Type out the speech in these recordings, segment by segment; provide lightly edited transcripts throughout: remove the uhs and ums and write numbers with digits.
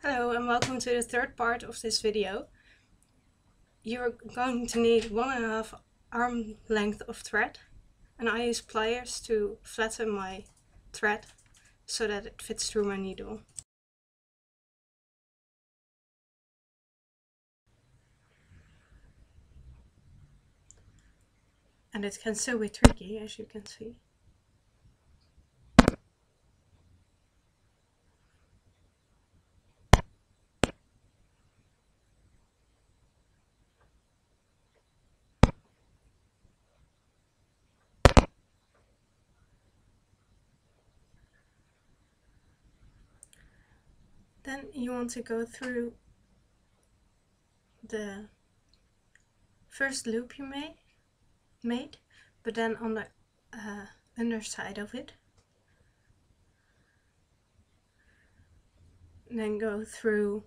Hello and welcome to the third part of this video. You're going to need 1.5 arm length of thread, and I use pliers to flatten my thread so that it fits through my needle. And it can still be tricky, as you can see. Then you want to go through the first loop you made, but then on the underside of it. And then go through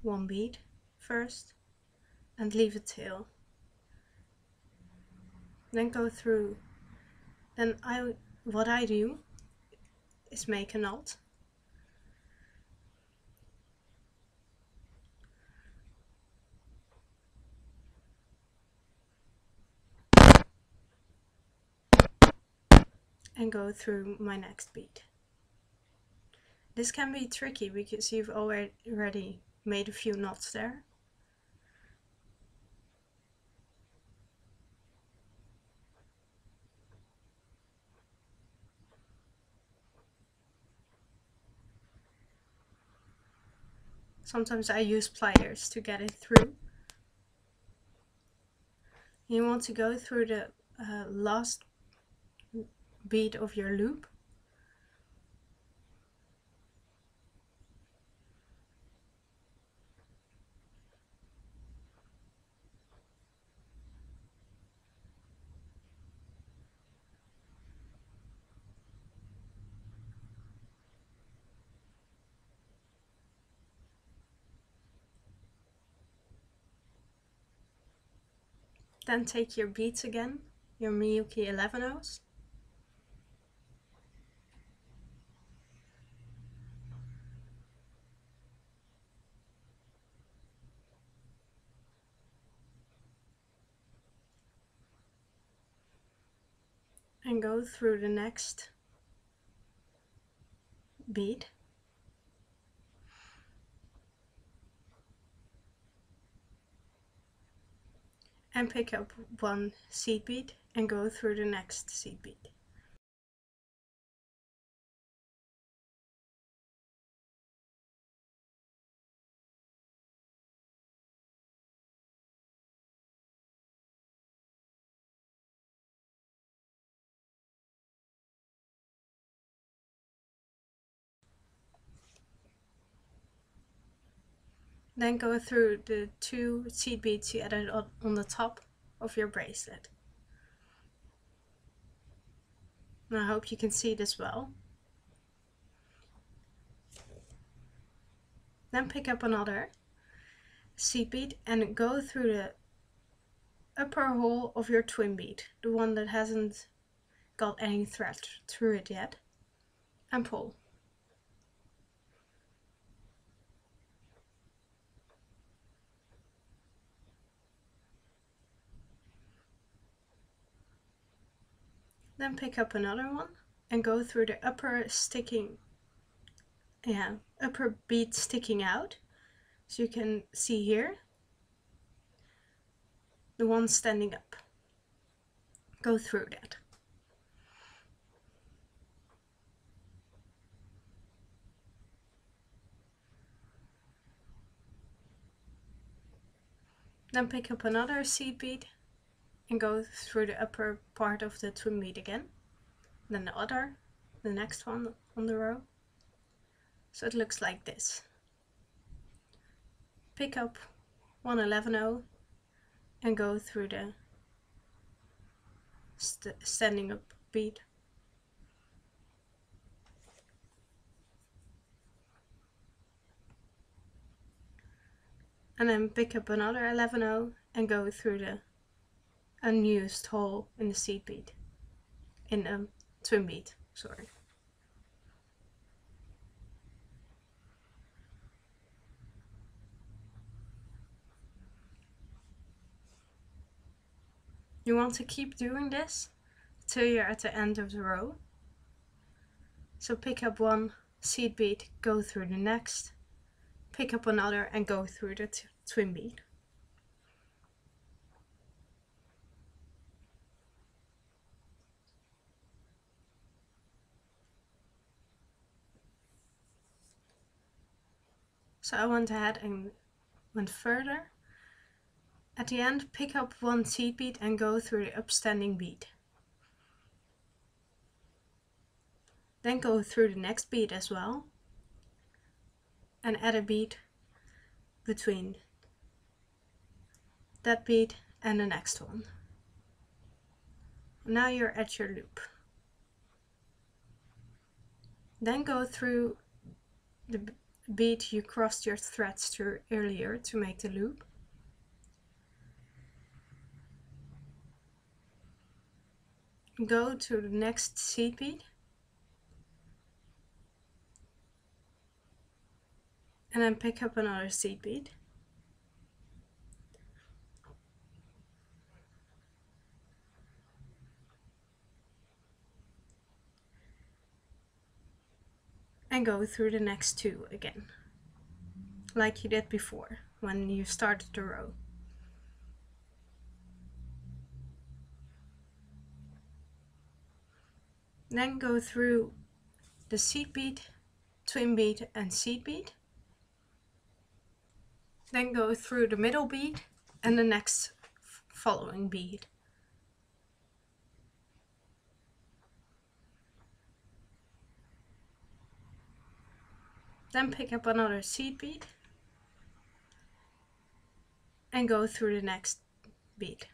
one bead first and leave a tail. Then go through. Then what I do is make a knot. And go through my next bead. This can be tricky because you've already made a few knots there. Sometimes I use pliers to get it through. You want to go through the last bead of your loop. Then take your beads again, your Miyuki 11/0s. And go through the next bead. And pick up one seed bead and go through the next seed bead. Then go through the 2 seed beads you added on the top of your bracelet. And I hope you can see this well. Then pick up another seed bead and go through the upper hole of your twin bead, the one that hasn't got any thread through it yet, and pull. Then pick up another one and go through the upper bead sticking out. So you can see here, the one standing up. Go through that. Then pick up another seed bead and go through the upper part of the twin bead again. Then the next one on the row. So it looks like this. Pick up one 11/0 and go through the standing up bead. And then pick up another 11/0 and go through the unused hole in the seed bead, in a twin bead, sorry. You want to keep doing this till you're at the end of the row. So pick up one seed bead, go through the next, pick up another and go through the twin bead. So I went ahead and went further. At the end, pick up one seed bead and go through the upstanding bead. Then go through the next bead as well and add a bead between that bead and the next one. Now you're at your loop. Then go through the bead you crossed your threads through earlier to make the loop. Go to the next seed bead and then pick up another seed bead. And go through the next two again, like you did before when you started the row. Then go through the seed bead, twin bead and seed bead. Then go through the middle bead and the next following bead. Then pick up another seed bead and go through the next bead.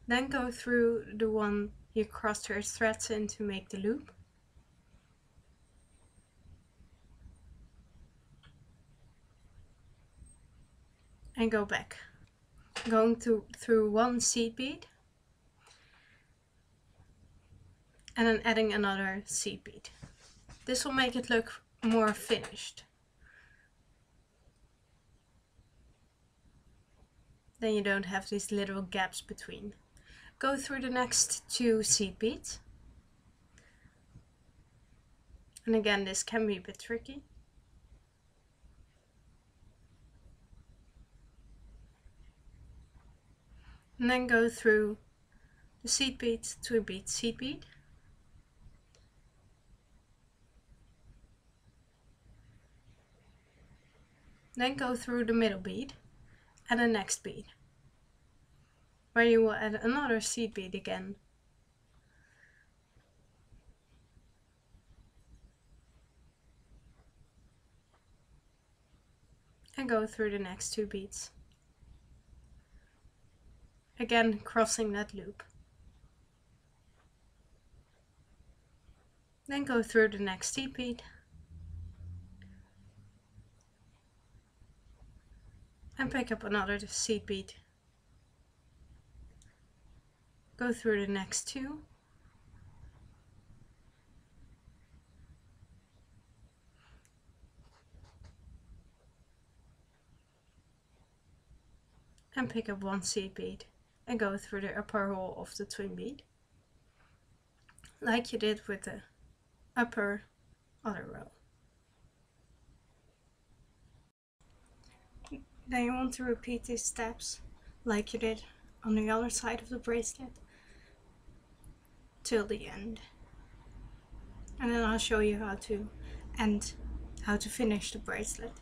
Then go through the one you crossed your threads in to make the loop. And go back. Going through one seed bead and then adding another seed bead. This will make it look more finished. Then you don't have these little gaps between. Go through the next two seed beads. And again, this can be a bit tricky. And then go through the seed bead, twin bead, seed bead. Then go through the middle bead and the next bead, where you will add another seed bead again. And go through the next two beads. Again, crossing that loop. Then go through the next seed bead. And pick up another seed bead. Go through the next two. And pick up one seed bead and go through the upper hole of the twin bead, like you did with the upper other row. Then you want to repeat these steps like you did on the other side of the bracelet till the end. And then I'll show you how to finish the bracelet.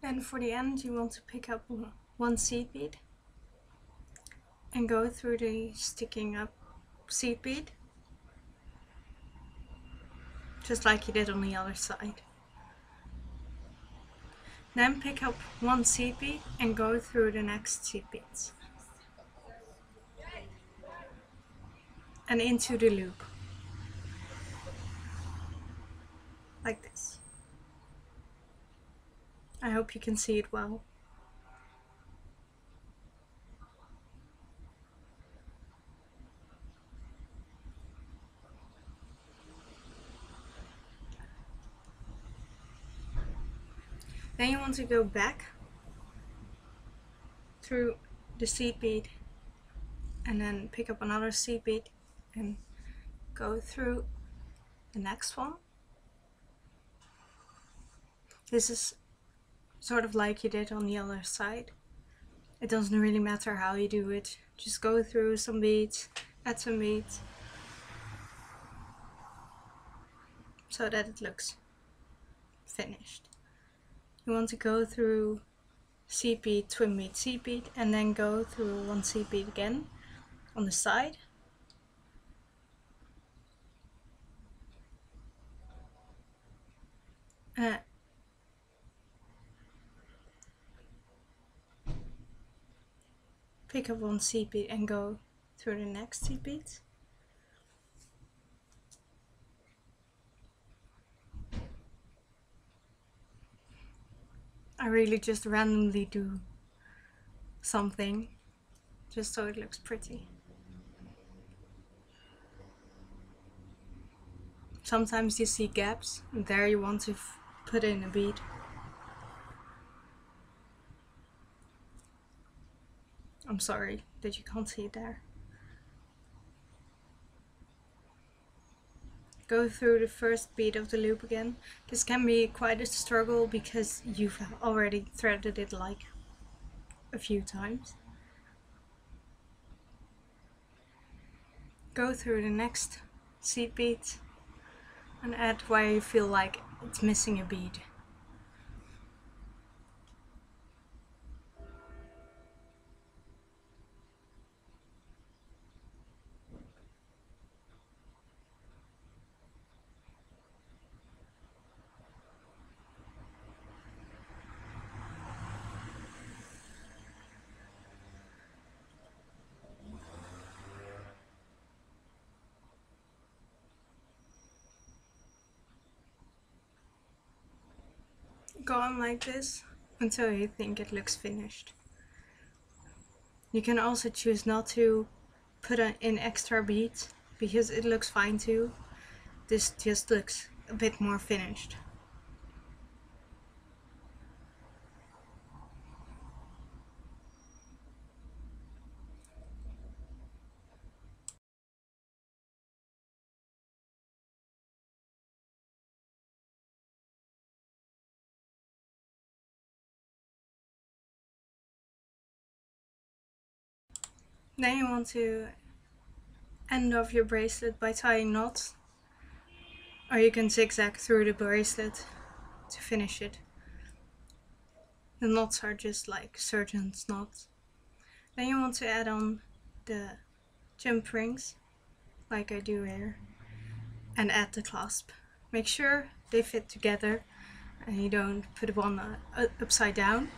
Then for the end you want to pick up one seed bead and go through the sticking up seed bead, just like you did on the other side. Then pick up one seed bead and go through the next seed beads and into the loop, like this. I hope you can see it well. Then you want to go back through the seed bead and then pick up another seed bead and go through the next one. This is sort of like you did on the other side. It doesn't really matter how you do it. Just go through some beads, add some beads, so that it looks finished. You want to go through seed bead, twin bead, seed bead, and then go through one seed bead again on the side. Pick up one seed bead and go through the next seed bead. I really just randomly do something just so it looks pretty. Sometimes you see gaps, and there you want to put in a bead. I'm sorry that you can't see it there. Go through the first bead of the loop again. This can be quite a struggle because you've already threaded it like a few times. Go through the next seed bead and add where you feel like it's missing a bead. Go on like this until you think it looks finished. You can also choose not to put in extra beads because it looks fine too. This just looks a bit more finished. Then you want to end off your bracelet by tying knots, or you can zigzag through the bracelet to finish it. The knots are just like surgeon's knots. Then you want to add on the jumprings, like I do here, and add the clasp. Make sure they fit together and you don't put one upside down.